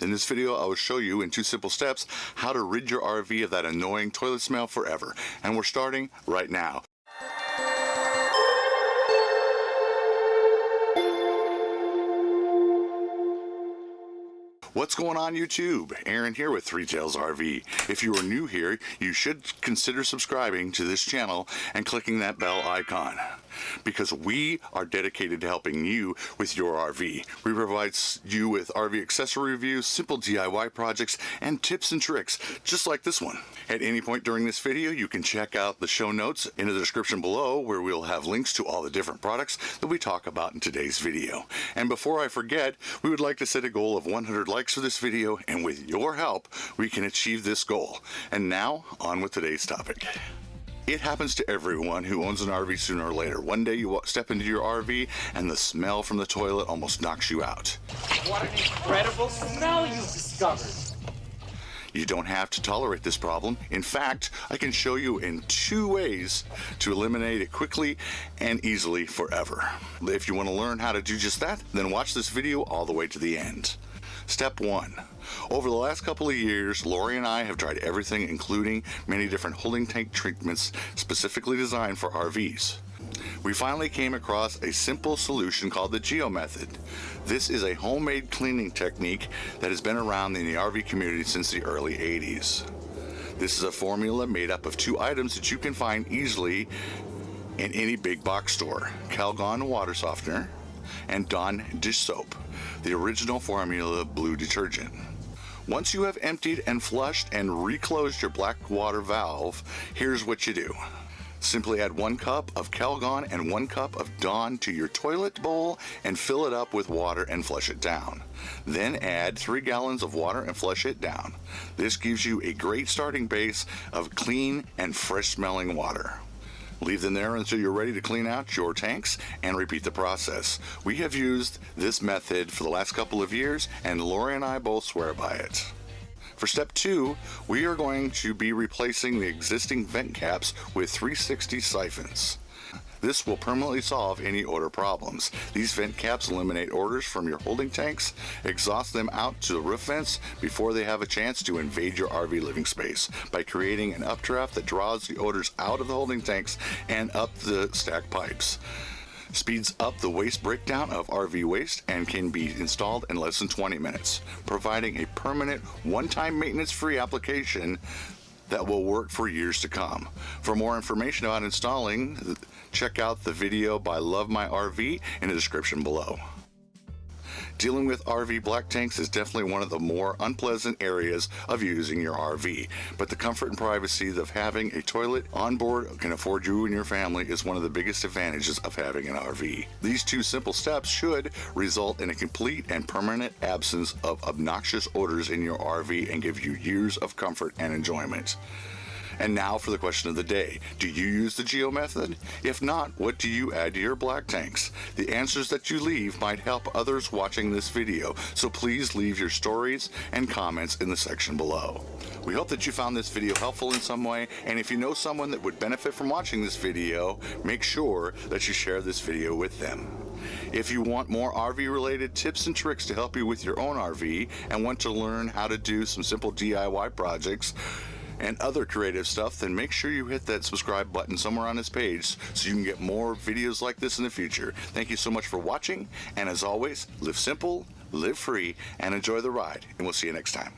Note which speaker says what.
Speaker 1: In this video, I will show you in 2 simple steps how to rid your RV of that annoying toilet smell forever. And we're starting right now. What's going on YouTube? Aaron here with Three Tails RV. If you are new here, you should consider subscribing to this channel and clicking that bell icon, because we are dedicated to helping you with your RV. We provide you with RV accessory reviews, simple DIY projects, and tips and tricks just like this one. At any point during this video, you can check out the show notes in the description below, where we'll have links to all the different products that we talk about in today's video. And before I forget, we would like to set a goal of 100 likes for this video, and with your help, we can achieve this goal. And now, on with today's topic. It happens to everyone who owns an RV sooner or later. One day you step into your RV and the smell from the toilet almost knocks you out.
Speaker 2: What an incredible smell you've discovered!
Speaker 1: You don't have to tolerate this problem. In fact, I can show you in 2 ways to eliminate it quickly and easily forever. If you want to learn how to do just that, then watch this video all the way to the end. Step 1. Over the last couple of years, Lori and I have tried everything, including many different holding tank treatments specifically designed for RVs. We finally came across a simple solution called the Geo Method. This is a homemade cleaning technique that has been around in the RV community since the early 80s. This is a formula made up of 2 items that you can find easily in any big box store: Calgon water softener and Dawn dish soap, the original formula blue detergent. Once you have emptied and flushed and reclosed your black water valve, here's what you do. Simply add 1 cup of Calgon and 1 cup of Dawn to your toilet bowl and fill it up with water and flush it down. Then add 3 gallons of water and flush it down. This gives you a great starting base of clean and fresh smelling water. Leave them there until you're ready to clean out your tanks and repeat the process. We have used this method for the last couple of years, and Lori and I both swear by it. For step 2, we are going to be replacing the existing vent caps with 360 siphons. This will permanently solve any odor problems. These vent caps eliminate odors from your holding tanks, exhaust them out to the roof vents before they have a chance to invade your RV living space by creating an updraft that draws the odors out of the holding tanks and up the stacked pipes. Speeds up the waste breakdown of RV waste and can be installed in less than 20 minutes, providing a permanent, one-time maintenance-free application that will work for years to come. For more information about installing, check out the video by Love My RV in the description below. Dealing with RV black tanks is definitely one of the more unpleasant areas of using your RV, but the comfort and privacy of having a toilet on board can afford you and your family is one of the biggest advantages of having an RV. These 2 simple steps should result in a complete and permanent absence of obnoxious odors in your RV and give you years of comfort and enjoyment. And now for the question of the day. Do you use the Geo Method? If not, what do you add to your black tanks? The answers that you leave might help others watching this video, so please leave your stories and comments in the section below. We hope that you found this video helpful in some way, and if you know someone that would benefit from watching this video, make sure that you share this video with them. If you want more RV related tips and tricks to help you with your own RV and want to learn how to do some simple DIY projects and other creative stuff, then make sure you hit that subscribe button somewhere on this page so you can get more videos like this in the future. Thank you so much for watching, and as always, live simple, live free, and enjoy the ride, and we'll see you next time.